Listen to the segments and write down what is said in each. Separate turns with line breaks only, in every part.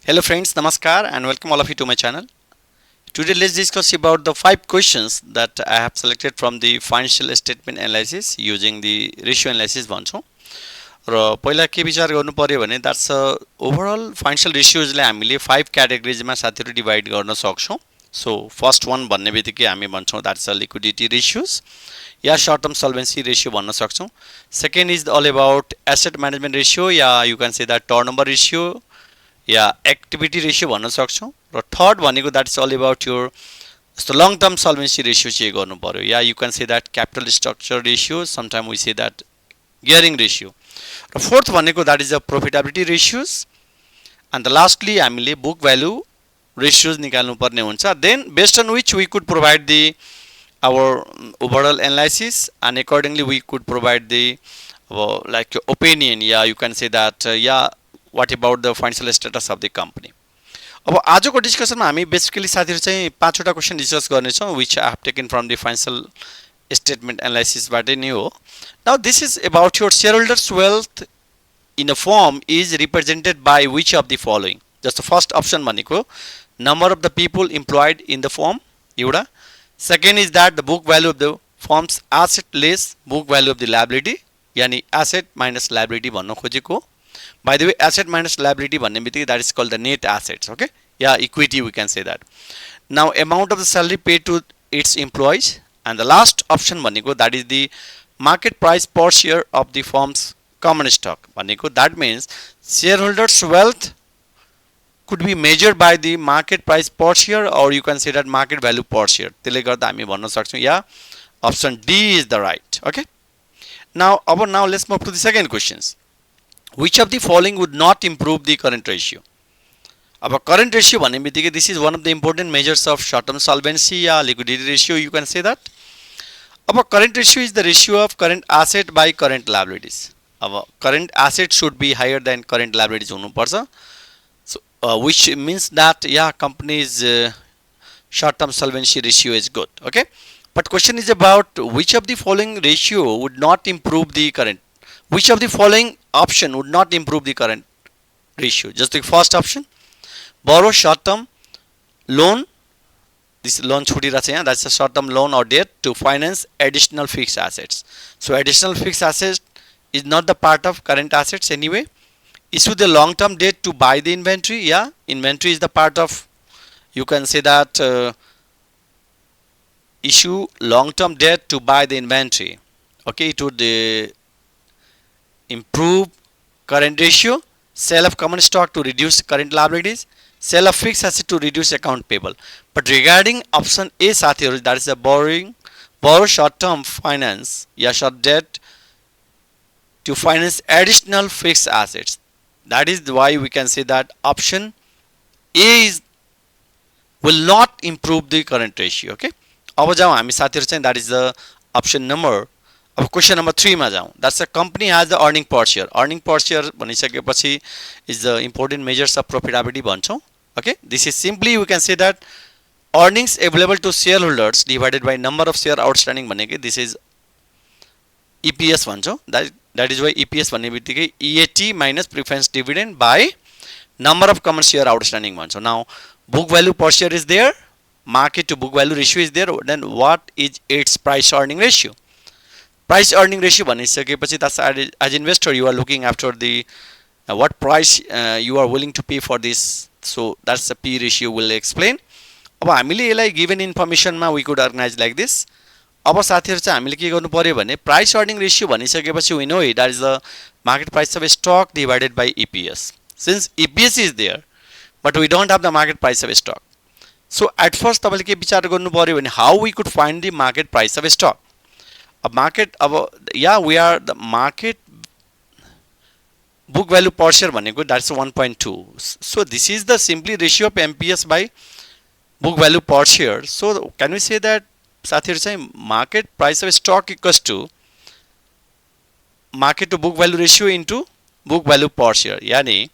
Hello friends, Namaskar and welcome all of you to my channel. Today let's discuss about the 5 questions that I have selected from the financial statement analysis using the ratio analysis भन्छौँ र पहिला के विचार गर्नु पर्यो भने that's overall financial रेशियोजले हामीले 5 क्याटेगोरिजमा साथीहरु divide गर्न सक्छौँ. सो फर्स्ट वान भन्ने बित्तिकै हामी भन्छौँ द्याट्स लिक्विडिटी रेशियोज या सर्ट टर्म सल्भेन्सी रेशियो भन्न सक्छौँ. Second is all about asset management ratio या you can say that turnover ratio या एक्टिभिटी रेशियो भन्न सक्छौँ. र थर्ड भनेको that is all about your जस्तो लङ टर्म सल्भेन्सी रेशियो चाहिँ गर्नु पर्यो या you can say that capital structure ratio sometime we say that gearing ratio. र फोर्थ भनेको that is the profitability ratios and the lastly हामीले book value ratios निकाल्नु पर्ने हुन्छ. Then based on which we could provide the our overall analysis and accordingly we could provide the like opinion या you can say that या what about the financial status of the company. अब आजको डिस्कसनमा हामी basically साथीहरु चाहिँ पाँचवटा question discuss गर्ने छौं which I have taken from the financial statement analysis बाटै नै हो. Now this is about your shareholders wealth in a firm is represented by which of the following. Just the first option भनेको number of the people employed in the firm एउटा. Second is that the book value of the firm's asset less book value of the liability यानी asset minus liability भन्न खोजेको. By the way, asset minus liability भन्ने बित्तिकै that is called the net assets, okay? Yeah, equity we can say that. Now amount of the salary paid to its employees and the last option भनेको that is the market price per share of the firm's common stock भनेको that means shareholders wealth could be measured by the market price per share or you can say that market value per share. त्यसले गर्दा हामी भन्न सक्छौँ या option D is the right, okay? Now let's move to the second questions. Which of the following would not improve the current ratio? अब current ratio भन्ने बित्तिकै this is one of the important measures of short term solvency या liquidity ratio you can say that. अब current ratio is the ratio of current asset by current liabilities. अब current asset should be higher than current liabilities हुनुपर्छ. So which means that yeah company's short term solvency ratio is good, okay? But question is about which of the following ratio would not improve the current. Which of the following option would not improve the current ratio? Just the first option, borrow short term loan, this loan छुटिरहेछ यहाँ, that's a short term loan or debt to finance additional fixed assets. So additional fixed assets is not the part of current assets anyway. Issue the long term debt to buy the inventory, yeah, inventory is the part of, you can say that issue long term debt to buy the inventory, okay? It would improve current ratio. Sale of common stock to reduce current liabilities, sale of fixed asset to reduce account payable. But regarding option A साथीहरु, that is the borrow short term finance या short debt to finance additional fixed assets. That is why we can say that option A is will not improve the current ratio, okay? अब जाउँ हामी साथीहरु चाहिँ that is the option number. अब question number 3 मा जाउँ. That's a company has the earning per share. Earning per share भनिसकेपछि is the important measures of profitability भन्छौँ. Okay, this is simply we can say that earnings available to shareholders divided by number of share outstanding भनेको this is EPS भन्छौँ. That is why EPS भन्ने बित्तिकै EAT minus preference dividend by number of common share outstanding भन्छौँ. Now book value per share is there, market to book value ratio is there, then what is its price earning ratio? Price earning ratio भनिसकेपछि that's as investor you are looking after the what price you are willing to pay for this, so that's the P ratio will explain. अब हामीले यसलाई given information मा we could organize like this. अब साथीहरु चाहिँ हामीले के गर्नु पर्यो भने price earning ratio भनिसकेपछि we know it, that is the market price of a stock divided by EPS. Since EPS is there but we don't have the market price of a stock, so at first तपाईले के विचार गर्नु पर्यो भने how we could find the market price of a stock. A market yeah we are the market book value per share भनेको that's 1.2. So this is the simply ratio of MPS by book value per share. So can we say that साथीहरु चाहिँ market price of stock equals to market to book value ratio into book value per share. यानी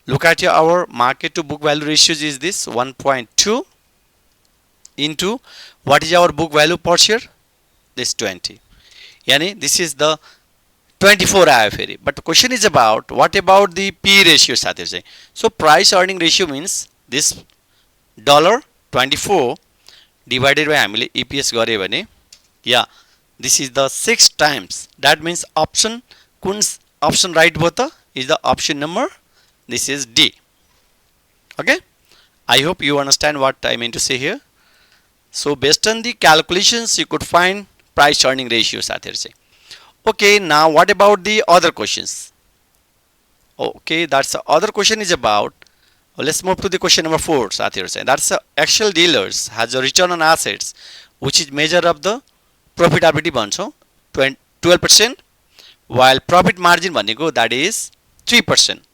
look at our market to book value ratios is this 1.2 into what is our book value per share, this 20. Yani this is the 24 आयो फेरि. But question is about what about the P ratio साथीहरु चाहिँ. So price earning ratio mince this $24 divided by हामीले EPS गरे भने या this is the 6 times. That means option कुन option right भयो त is the option number this is D. Okay, I hope you understand what I mean to say here. So based on the calculations you could find price earning ratio साथीहरु चाहिँ. Okay, now what about the other questions? Okay, that's the other question is about let's move to the question number 4 साथीहरु चाहिँ. That's actual dealers has a return on assets which is measure of the profitability भन्छौं 12% while profit margin भनेको that is 3%.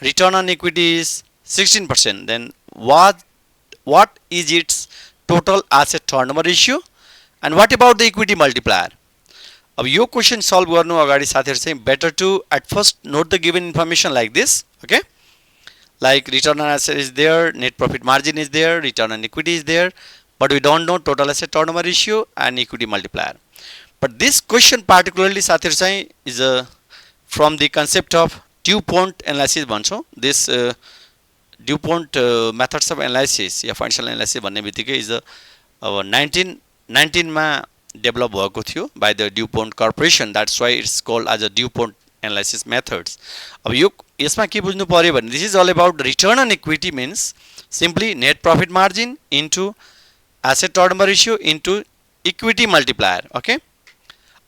Return on equity is 16%. Then what is its total asset turnover ratio and what about the equity multiplier? अब यो question solve गर्नु अगाडि साथीहरु चाहिँ better to at first note the given information like this. Okay, like return on asset is there, net profit margin is there, return on equity is there, but we don't know total asset turnover ratio and equity multiplier. But this question particularly साथीहरु चाहिँ is from the concept of DuPont analysis भन्छौं. This DuPont methods of analysis या financial analysis भन्ने बित्तिकै is अब 1919 मा develop भएको थियो by the DuPont corporation. That's why it's called as a DuPont analysis methods. अब यो यसमा के बुझ्नु पर्यो भने this is all about return on equity means simply net profit margin into asset turnover ratio into equity multiplier. Okay,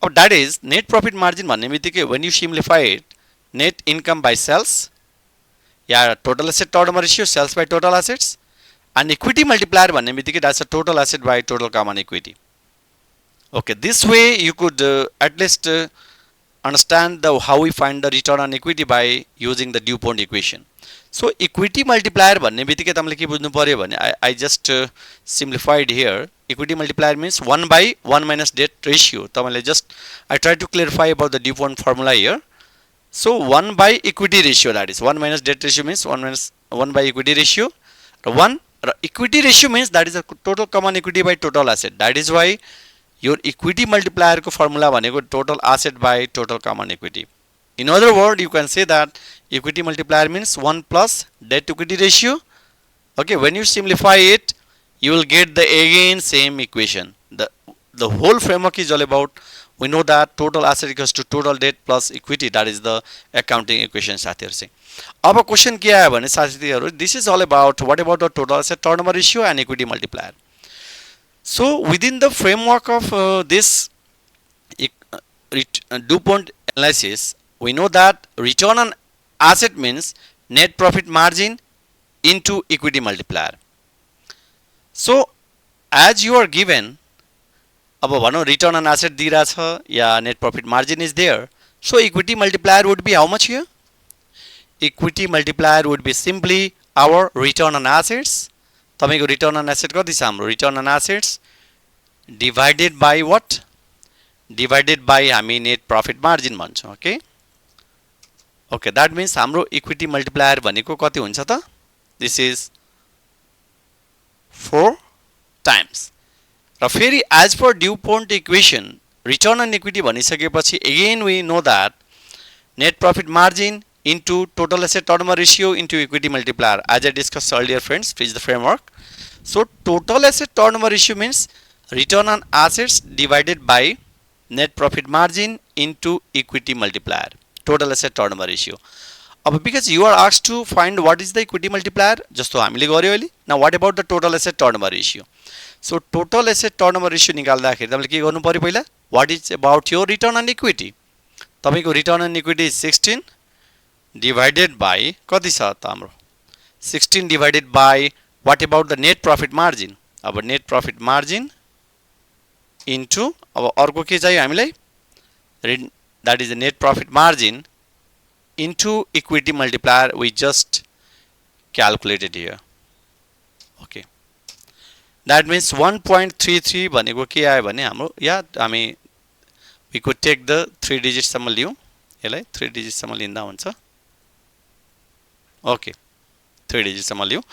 अब that is net profit margin भन्ने बित्तिकै when you simplify it net income by sales या total asset turnover ratio sales by total assets and equity multiplier भन्ने बित्तिकै that's a total asset by total common equity. Okay, this way you could at least understand the how we find the return on equity by using the DuPont equation. So equity multiplier भन्ने बित्तिकै तपाईले के बुझ्नु पर्यो भने I just simplified here. Equity multiplier means 1 by 1 minus debt ratio. तपाईले just I try to clarify about the DuPont formula here. So 1 by equity ratio, that is 1 minus debt ratio means 1 by equity ratio. 1 equity ratio means that is the total common equity by total asset. That is why your equity multiplier ko formula भनेको total asset by total common equity. In other words, you can say that equity multiplier means 1 plus debt to equity ratio. Okay, when you simplify it, you will get the again same equation. The whole framework is all about, we know that total asset equals to total debt plus equity. That is the accounting equation साथीहरु चाहिँ. अब question के आयो भने साथीहरु, this is all about what about the total asset turnover ratio and equity multiplier. So within the framework of this DuPont analysis, we know that return on asset means net profit margin into equity multiplier. So as you are given, अब भनौं return on asset दिइराछ या net profit margin is there, so equity multiplier would be how much here? Equity multiplier would be simply our return on assets. तपाईको return on asset कति छ हाम्रो? Return on assets divided by what? Divided by हामी net profit margin भन्छौं. Okay, okay, that means हाम्रो equity multiplier भनेको कति हुन्छ त? This is 4 times. र फेरि as per DuPont equation return on equity भनिसकेपछि again we know that net profit margin into total asset turnover ratio into equity multiplier, as I discussed earlier friends, is the framework. So total asset turnover ratio means return on assets divided by net profit margin into equity multiplier, total asset turnover ratio. अब because you are asked to find what is the equity multiplier, जस्तो हामीले गर्यो अहिले. Now what about the total asset turnover ratio? So total asset turnover ratio निकाल्दाखेरि तपाईले के गर्नु पर्यो पहिला? What is about your return on equity? तपाईको return on equity is 16 divided by कति छ त हाम्रो? 16 divided by what about the net profit margin? अब net profit margin into अब अर्को के चाहियो हामीलाई? That is the net profit margin into equity multiplier we just calculated here. Okay, that means 1.33 भनेको के आयो भने हाम्रो या हामी we could take the 3 digits सम्म लियौं, यसलाई 3 digits सम्म लिँदा हुन्छ. Okay, 3 digits सम्म लियौं.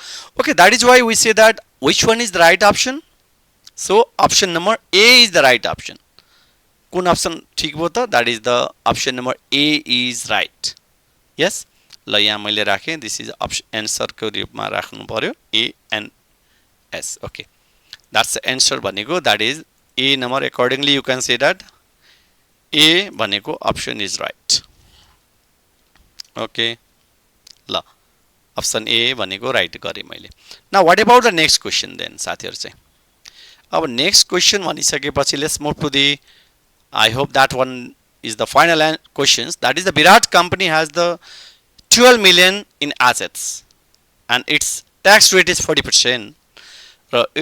Okay, that is why we say that which one is the right option? So option number A is the right option. कुन अप्सन ठिक भयो त that is the option number A is right yes ल यहाँ मैले राखेँ this is answer को रूपमा राख्नु पर्यो A N S okay that's the answer भनेको that is a number accordingly you can say that A भनेको अप्सन इज राइट ओके ल अप्सन ए भनेको राइट गरे मैले now what about the next question then साथीहरु चाहिँ अब next question भनिसकेपछि let's move to the I hope that one is the final questions. That is the Virat company has the 12 million in assets and its tax rate is 40%.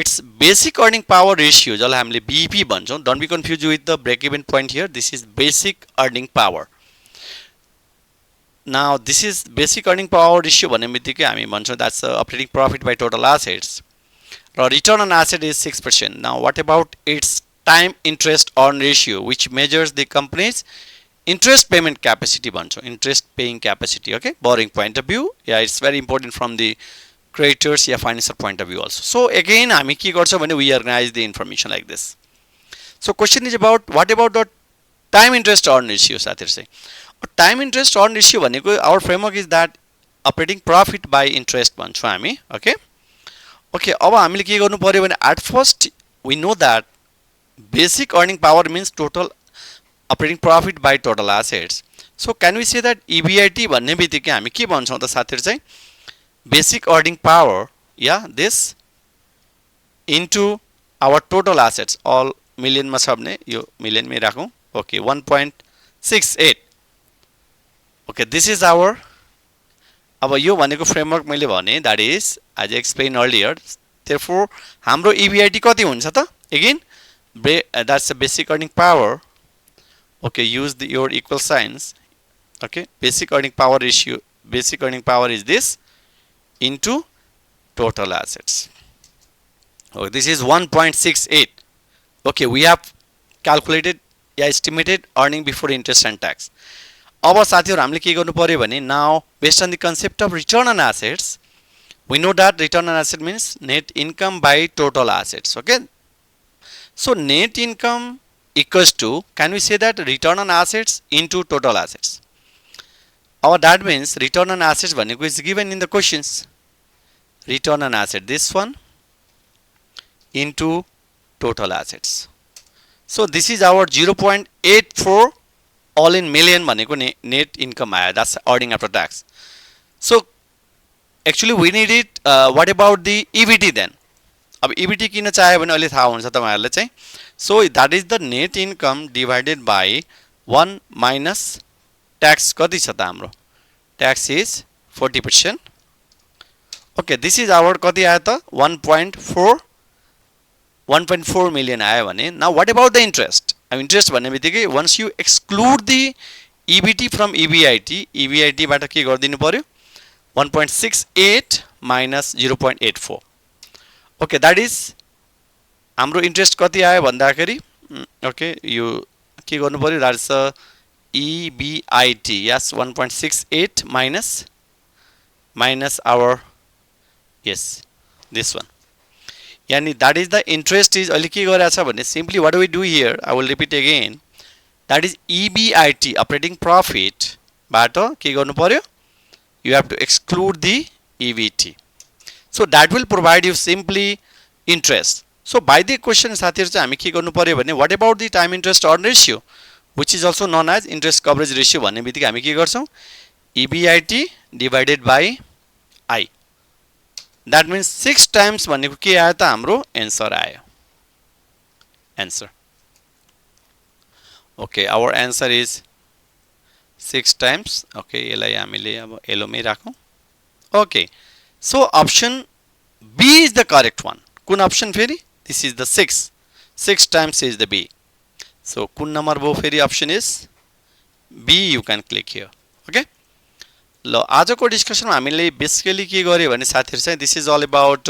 Its basic earning power ratio जसलाई हामीले BEP भन्छौं. Don't be confused with the break even point here. This is basic earning power. Now this is basic earning power ratio भन्ने बित्तिकै हामी भन्छौं that's operating profit by total assets. Return on asset is 6%. Now what about its time interest earn ratio which measures the company's interest payment capacity bhanchau interest paying capacity okay borrowing point of view yeah it's very important from the creditors yeah financial point of view also so again hami ke garchhau bhane we organize the information like this so question is about what about the time interest earn ratio sathihharu चाहिँ time interest earn ratio bhaneko our framework is that operating profit by interest bhanchau hami okay okay अब हामीले के गर्नु पर्यो भने at first we know that basic earning power means total operating profit by total assets so can we say that EBIT भन्ने बित्तिकै हामी के भन्छौं त साथीहरु चाहिँ basic earning power yeah this into our total assets all million मा छ भने यो million my राखौं okay 1.68 okay this is our अब यो भनेको फ्रेमवर्क मैले भने that is as I explained earlier therefore हाम्रो EBIT कति हुन्छ त again that's the basic earning power okay use your equal signs okay basic earning power ratio basic earning power is this into total assets okay this is 1.68 okay we have calculated yeah estimated earning before interest and tax अब साथीहरु हामीले के गर्नु पर्यो भने now based on the concept of return on assets we know that return on asset means net income by total assets okay so net income equals to can we say that return on assets into total assets or that means return on assets bhaneko is given in the questions return on asset this one into total assets so this is our 0.84 all in million bhaneko net income aya that's earning after tax so actually we need it what about the EBT then अब EBT किन चाहियो भने अहिले थाहा हुन्छ तपाईहरुले चाहिँ so that is the net income divided by 1 minus tax कति छ त हाम्रो tax is 40% okay this is our कति आयो त 1.4 million आयो भने now what about the interest अब interest भन्ने बित्तिकै once you exclude the EBT from EBIT बाट के गर्दिनु पर्यो 1.68 minus 0.84 okay that is हाम्रो interest कति आयो भन्दाखेरि okay यो के गर्नु पर्यो that is EBIT yes 1.68 minus our yes this one yani that is the interest is अहिले के गरेछ भने simply what do we do here I will repeat again that is EBIT operating profit बाट के गर्नु पर्यो you have to exclude the EBT so that will provide you simply interest so by the question साथीहरु चाहिँ हामी के गर्नु पर्यो भने what about the time interest earn ratio which is also known as interest coverage ratio भन्ने बित्तिकै हामी के गर्छौं EBIT divided by I that means 6 times भनेको के आयो त हाम्रो आन्सर आयो answer okay our answer is 6 times okay यसलाई हामीले अब yellow my राखौं okay so option B is the correct one कुन option फेरि this is the 6 times is the B so कुन नम्बर भयो फेरि option is B you can click here okay ल आजको डिस्कसनमा हामीले बेसिकली के गर्यो भने साथीहरु चाहिँ this is all about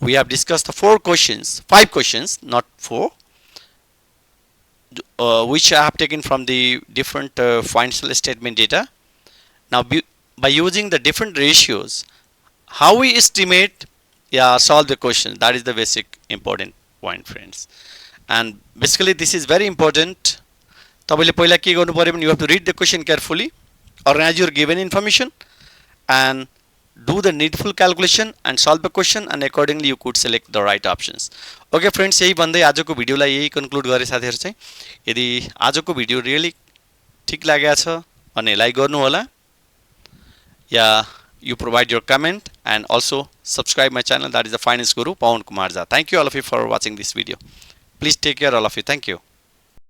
we have discussed the 5 questions not 4 which I have taken from the different financial statement data now by using the different ratios how we estimate solve the question that is the basic important point friends and basically this is very important. तपाईँले पहिला के गर्नु पर्यो भने you have to read the question carefully, organise your given information and do the needful calculation and solve the question, and accordingly you could select the right options. Okay friends, यही भन्दै आजको भिडियोलाई यही कन्क्लुड गरे साथीहरु चाहिँ। यदि आजको भिडियो रियली ठीक लागेको छ भने लाइक गर्नु होला, या you provide your comment and also subscribe my channel, that is the finance guru Pawan Kumar Jha. Thank you all of you for watching this video. Please take care all of you. Thank you.